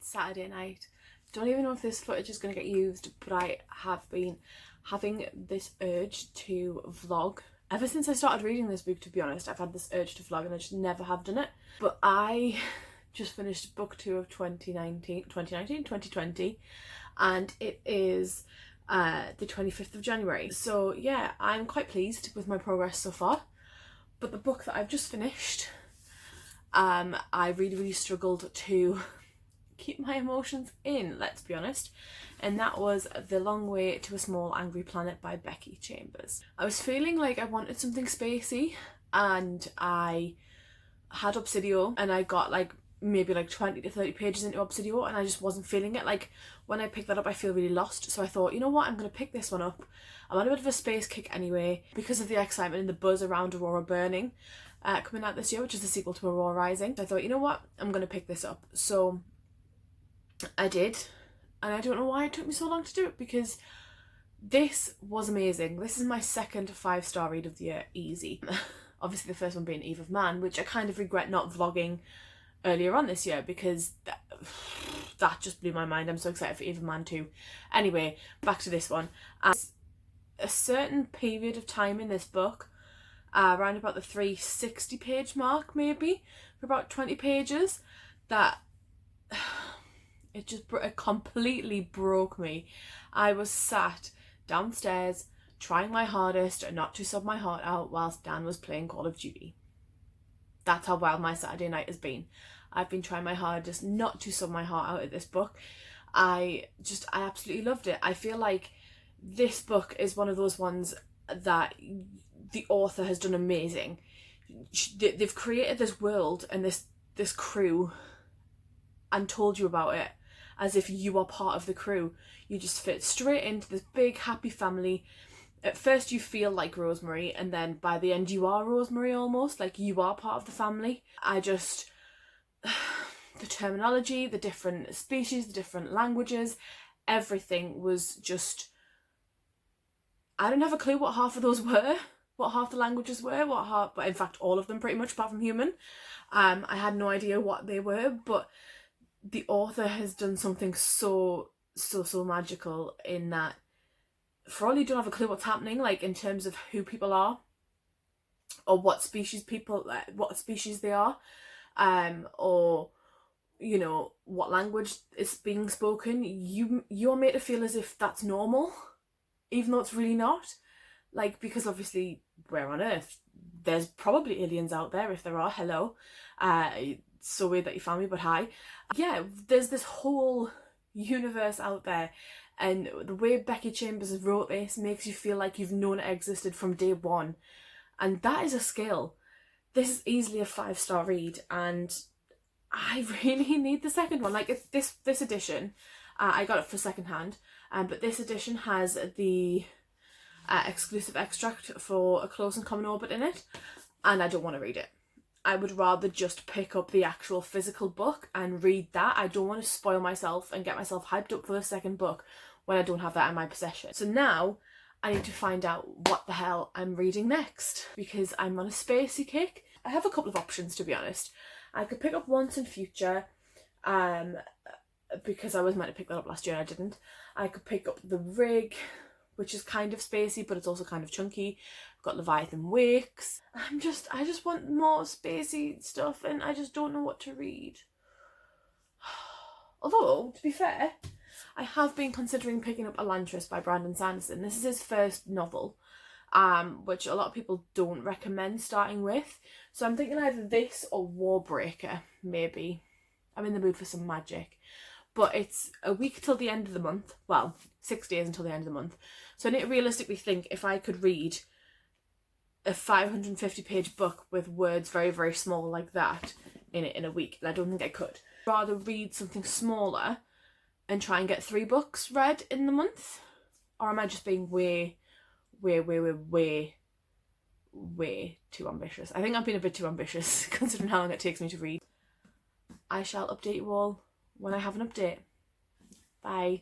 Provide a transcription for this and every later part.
It's Saturday night. Don't even know if this footage is going to get used, but I have been having this urge to vlog. Ever since I started reading this book, to be honest, I've had this urge to vlog and I just never have done it. But I just finished book 2 of 2020, and it is the 25th of January. So yeah, I'm quite pleased with my progress so far. But the book that I've just finished, I really struggled to keep my emotions in, let's be honest, and that was The Long Way to a Small Angry Planet by Becky Chambers. I was feeling like I wanted something spacey, and I had Obsidio and I got maybe 20 to 30 pages into Obsidio and I just wasn't feeling it. Like when I picked that up I feel really lost, so I thought, you know what, I'm going to pick this one up. I'm on a bit of a space kick anyway because of the excitement and the buzz around Aurora Burning coming out this year, which is the sequel to Aurora Rising. So I thought, you know what, I'm going to pick this up. So I did, and I don't know why it took me so long to do it, because this was amazing. This is my second 5-star read of the year, easy. Obviously the first one being Eve of Man, which I kind of regret not vlogging earlier on this year because that just blew my mind. I'm so excited for Eve of Man too. Anyway, back to this one. A certain period of time in this book, around about the 360 page mark maybe, for about 20 pages, that it completely broke me. I was sat downstairs trying my hardest not to sob my heart out whilst Dan was playing Call of Duty. That's how wild my Saturday night has been. I've been trying my hardest not to sob my heart out at this book. I absolutely loved it. I feel like this book is one of those ones that the author has done amazing. They've created this world and this crew and told you about it as if you are part of the crew. You just fit straight into this big happy family. At first you feel like Rosemary, and then by the end you are Rosemary almost, like you are part of the family. The terminology, the different species, the different languages, everything was just, I don't have a clue what half of those were, what half the languages were, but in fact all of them pretty much apart from human. I had no idea what they were, but the author has done something so magical in that for all you don't have a clue what's happening, like in terms of who people are or what species they are, or you know what language is being spoken, you're made to feel as if that's normal, even though it's really not. Like, because obviously we're on Earth, there's probably aliens out there. If there are, hello. So weird that you found me, but hi. Yeah, there's this whole universe out there, and the way Becky Chambers has wrote this makes you feel like you've known it existed from day one, and that is a skill. This is easily a 5-star read, and I really need the second one. Like, this edition, I got it for secondhand, but this edition has the exclusive extract for A Close and Common Orbit in it, and I don't want to read it. I would rather just pick up the actual physical book and read that. I don't want to spoil myself and get myself hyped up for the second book when I don't have that in my possession. So now I need to find out what the hell I'm reading next, because I'm on a spacey kick. I have a couple of options, to be honest. I could pick up Once and Future, because I was meant to pick that up last year and I didn't. I could pick up The Rig, which is kind of spacey but it's also kind of chunky. I've got Leviathan Wakes. I just want more spacey stuff and I just don't know what to read. Although, to be fair, I have been considering picking up Elantris by Brandon Sanderson. This is his first novel, which a lot of people don't recommend starting with. So I'm thinking either this or Warbreaker, maybe. I'm in the mood for some magic. But it's a week till the end of the month. Well, 6 days until the end of the month. So I need to realistically think if I could read a 550 page book with words very small like that in it in a week. And I don't think I could. I'd rather read something smaller and try and get 3 books read in the month. Or am I just being way too ambitious? I think I've been a bit too ambitious considering how long it takes me to read. I shall update you all when I have an update. Bye.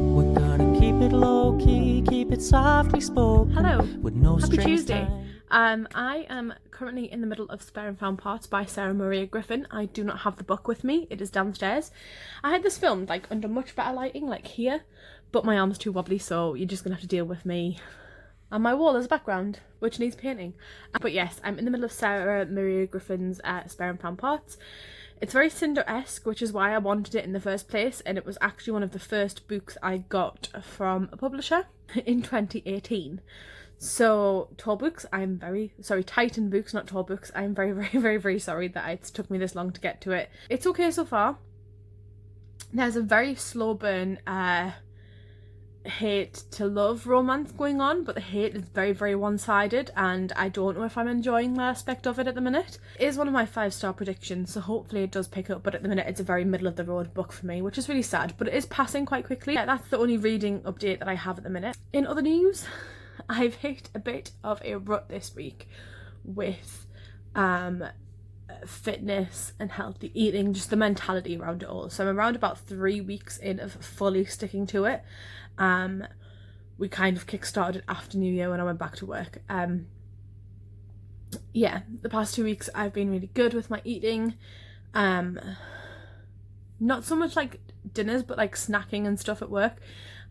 We're gonna keep it low key, keep it it softly spoken. Hello, with no happy strings Tuesday. tied. I am currently in the middle of Spare and Found Parts by Sarah Maria Griffin. I do not have the book with me, it is downstairs. I had this filmed like under much better lighting, like here, but my arm's too wobbly, so you're just gonna have to deal with me and my wall as a background, which needs painting. But yes, I'm in the middle of Sarah Maria Griffin's Spare and Found Parts. It's very Cinder-esque, which is why I wanted it in the first place, and it was actually one of the first books I got from a publisher in 2018. So Tall Books, I'm very sorry, Titan Books, not Tall Books, I'm very, very, very, very sorry that it took me this long to get to it. It's okay so far. There's a very slow burn hate to love romance going on, but the hate is very, very one-sided, and I don't know if I'm enjoying that aspect of it at the minute. It is one of my 5-star predictions, so hopefully it does pick up, but at the minute it's a very middle of the road book for me, which is really sad, but it is passing quite quickly. Yeah, that's the only reading update that I have at the minute. In other news, I've hit a bit of a rut this week with fitness and healthy eating, just the mentality around it all. So I'm around about 3 weeks in of fully sticking to it. We kind of kick-started after New Year when I went back to work. Yeah, the past 2 weeks I've been really good with my eating. Not so much like dinners, but like snacking and stuff at work.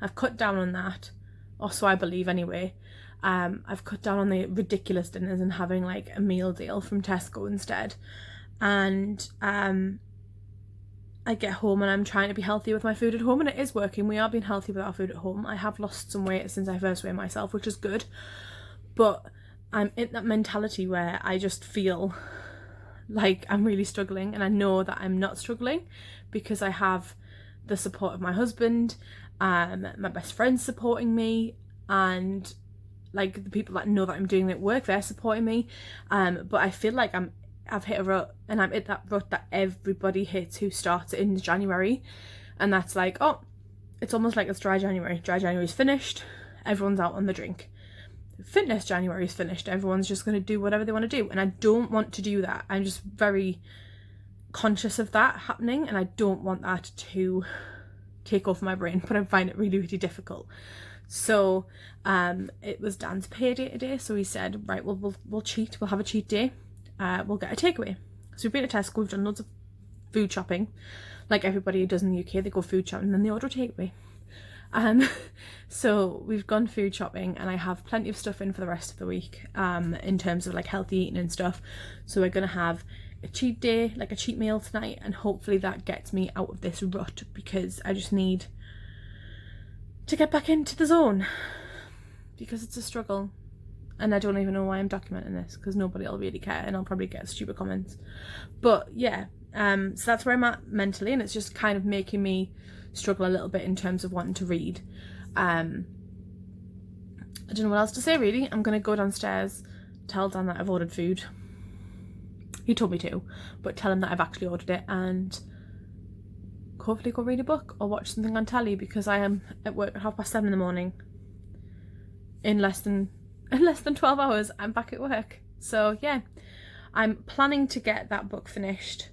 I've cut down on that, or so I believe anyway. I've cut down on the ridiculous dinners and having like a meal deal from Tesco instead. And I get home and I'm trying to be healthy with my food at home, and it is working. We are being healthy with our food at home. I have lost some weight since I first weighed myself, which is good. But I'm in that mentality where I just feel like I'm really struggling, and I know that I'm not struggling because I have the support of my husband, my best friends supporting me, and like the people that know that I'm doing it at work, they're supporting me. But I feel like I've hit a rut, and I'm at that rut that everybody hits who starts in January, and that's like, oh, it's almost like it's dry January. Dry January's finished, everyone's out on the drink. Fitness January's finished, everyone's just going to do whatever they want to do, and I don't want to do that. I'm just very conscious of that happening, and I don't want that to take over my brain, but I find it really, really difficult. So it was Dan's payday today, so he said, right, we'll cheat, we'll have a cheat day. We'll get a takeaway. So we've been to Tesco, we've done loads of food shopping, like everybody does in the UK. They go food shopping and then they order a takeaway. So we've gone food shopping, and I have plenty of stuff in for the rest of the week, in terms of like healthy eating and stuff. So we're gonna have a cheat day, like a cheat meal tonight, and hopefully that gets me out of this rut, because I just need to get back into the zone, because it's a struggle. And I don't even know why I'm documenting this, because nobody will really care, and I'll probably get stupid comments. But yeah, so that's where I'm at mentally, and it's just kind of making me struggle a little bit in terms of wanting to read. I don't know what else to say really. I'm going to go downstairs, tell Dan that I've ordered food. He told me to, but tell him that I've actually ordered it, and hopefully go read a book or watch something on telly, because I am at work at 7:30 in the morning. In less than 12 hours I'm back at work. So yeah, I'm planning to get that book finished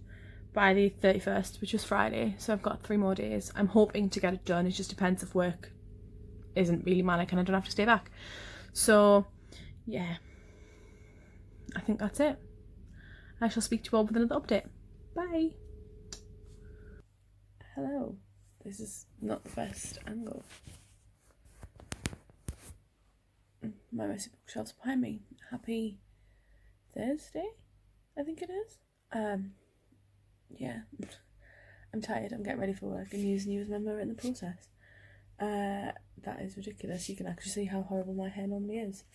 by the 31st, which is Friday, so I've got 3 more days. I'm hoping to get it done. It just depends if work isn't really manic and I don't have to stay back. So yeah, I think that's it. I shall speak to you all with another update. Bye. Hello. This is not the best angle. My messy bookshelf's behind me. Happy Thursday, I think it is. Yeah, I'm tired. I'm getting ready for work and using you as my mirror in the process. That is ridiculous. You can actually see how horrible my hair normally is.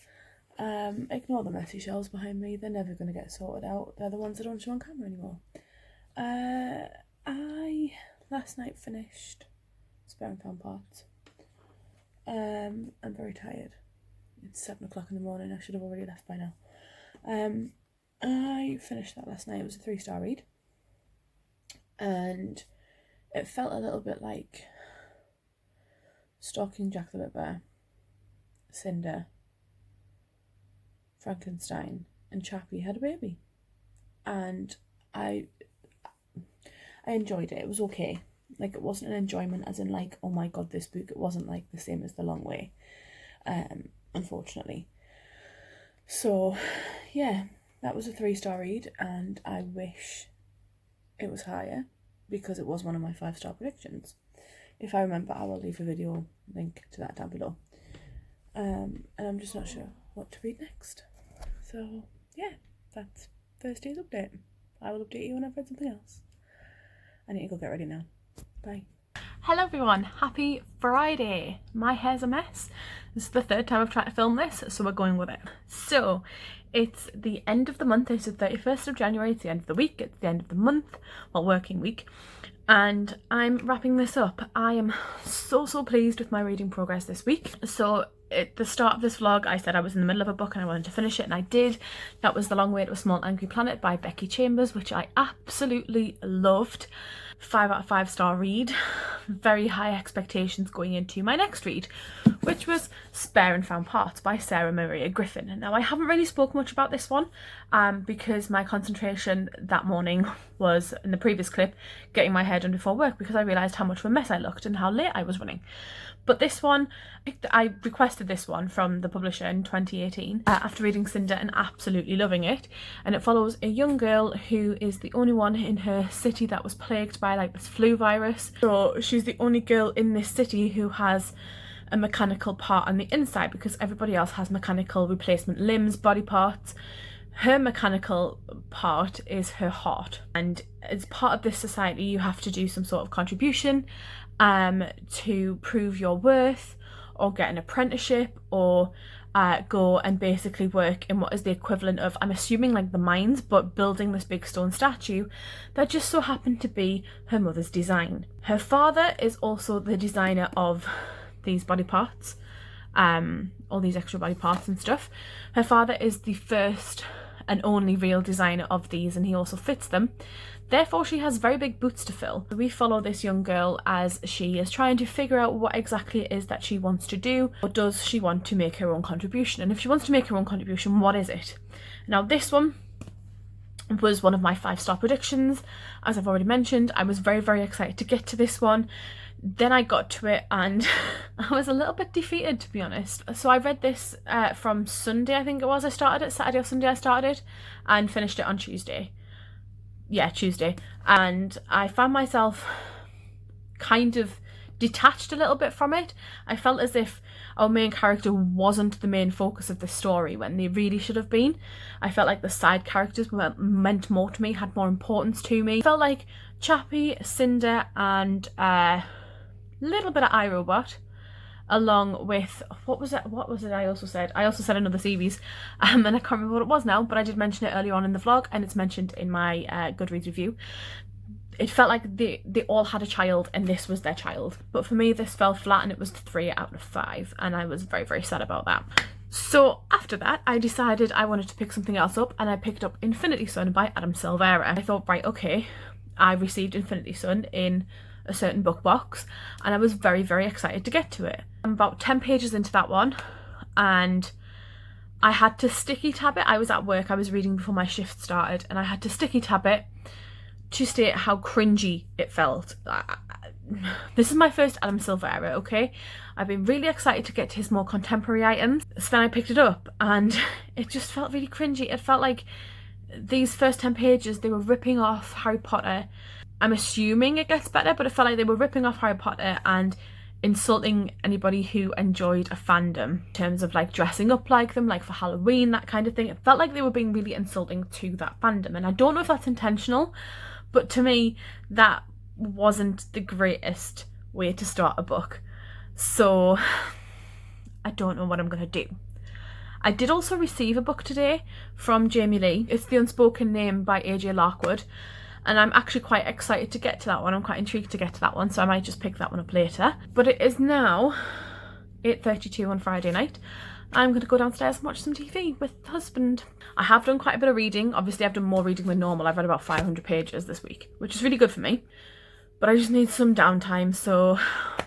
Ignore the messy shelves behind me. They're never going to get sorted out. They're the ones that don't show on camera anymore. I last night finished Spare and Found Parts. I'm very tired. It's 7 o'clock in the morning. I should have already left by now. I finished that last night. It was a 3-star read, and it felt a little bit like Stalking Jack the Ripper, Cinder, Frankenstein, and Chappie had a baby, and I enjoyed it. It was okay. Like, it wasn't an enjoyment as in like, oh my god, this book. It wasn't like the same as The Long Way. unfortunately. So yeah, that was a 3-star read, and I wish it was higher because it was one of my 5-star predictions. If I remember, I will leave a video link to that down below. And I'm just not sure what to read next. So yeah, that's Thursday's update. I will update you when I've read something else. I need to go get ready now. Bye. Hello everyone, happy Friday. My hair's a mess. This is the 3rd time I've tried to film this, so we're going with it. So it's the end of the month. It's the 31st of January. It's the end of the week. It's the end of the month, well, working week. And I'm wrapping this up. I am so pleased with my reading progress this week. So at the start of this vlog, I said I was in the middle of a book and I wanted to finish it, and I did. That was The Long Way to a Small Angry Planet by Becky Chambers, which I absolutely loved. 5 out of 5-star read. Very high expectations going into my next read, which was Spare and Found Parts by Sarah Maria Griffin. Now, I haven't really spoken much about this one because my concentration that morning was, in the previous clip, getting my hair done before work, because I realised how much of a mess I looked and how late I was running. But this one, I requested this one from the publisher in 2018 after reading Cinder and absolutely loving it. And it follows a young girl who is the only one in her city that was plagued by like this flu virus. So she's the only girl in this city who has a mechanical part on the inside, because everybody else has mechanical replacement limbs, body parts. Her mechanical part is her heart, and as part of this society you have to do some sort of contribution to prove your worth, or get an apprenticeship, or go and basically work in what is the equivalent of, I'm assuming, like the mines, but building this big stone statue that just so happened to be her mother's design. Her father is also the designer of these body parts, all these extra body parts and stuff. Her father is the first and only real designer of these, and he also fits them. Therefore, she has very big boots to fill. We follow this young girl as she is trying to figure out what exactly it is that she wants to do, or does she want to make her own contribution? And if she wants to make her own contribution, what is it? Now, this one was one of my 5-star predictions. As I've already mentioned, I was very excited to get to this one. Then I got to it and I was a little bit defeated, to be honest. So I read this from Sunday, I think it was. I started it Saturday or Sunday. I started it and finished it on Tuesday. Yeah, Tuesday. And I found myself kind of detached a little bit from it. I felt as if our main character wasn't the main focus of the story when they really should have been. I felt like the side characters meant more to me, had more importance to me. I felt like Chappie, Cinder and little bit of iRobot, along with what was it I also said another series, and I can't remember what it was now, but I did mention it earlier on in the vlog, and it's mentioned in my Goodreads review. It felt like they all had a child and this was their child, but for me this fell flat and it was 3 out of 5, and I was very sad about that. So after that I decided I wanted to pick something else up, and I picked up Infinity Son by Adam Silvera. I thought, right, okay, I received Infinity Son in a certain book box, and I was very excited to get to it. I'm about 10 pages into that one, and I had to sticky tab it. I was at work, I was reading before my shift started, and I had to sticky tab it to state how cringy it felt. This is my first Adam Silvera, okay? I've been really excited to get to his more contemporary items. So then I picked it up and it just felt really cringy. It felt like these first 10 pages, they were ripping off Harry Potter. I'm assuming it gets better, but it felt like they were ripping off Harry Potter and insulting anybody who enjoyed a fandom in terms of like dressing up like them, like for Halloween, that kind of thing. It felt like they were being really insulting to that fandom, and I don't know if that's intentional, but to me that wasn't the greatest way to start a book. So I don't know what I'm gonna do. I did also receive a book today from Jamie Lee. It's The Unspoken Name by AJ Larkwood, and I'm actually quite excited to get to that one. I'm quite intrigued to get to that one, so I might just pick that one up later. But it is now 8:32 on Friday night. I'm going to go downstairs and watch some TV with the husband. I have done quite a bit of reading. Obviously I've done more reading than normal. I've read about 500 pages this week, which is really good for me. But I just need some downtime, so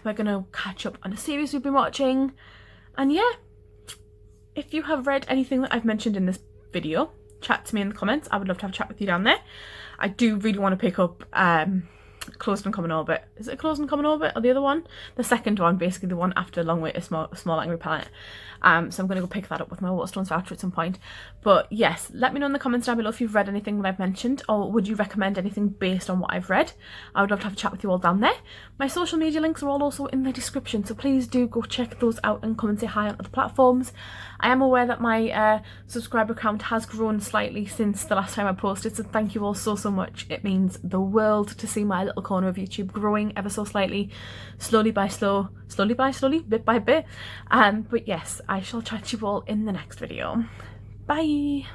we're going to catch up on a series we've been watching. And yeah, if you have read anything that I've mentioned in this video, chat to me in the comments. I would love to have a chat with you down there. I do really want to pick up Closed and Common Orbit. Is it Closed and Common Orbit or the other one? The second one, basically the one after Long Way to Small Angry Planet. So I'm going to go pick that up with my Waterstones voucher at some point. But yes, let me know in the comments down below if you've read anything that I've mentioned, or would you recommend anything based on what I've read. I would love to have a chat with you all down there. My social media links are all also in the description, so please do go check those out and come and say hi on other platforms. I am aware that my subscriber count has grown slightly since the last time I posted, so thank you all so much. It means the world to see my little corner of YouTube growing ever so slightly, slowly, bit by bit. But yes, I shall chat to you all in the next video. Bye!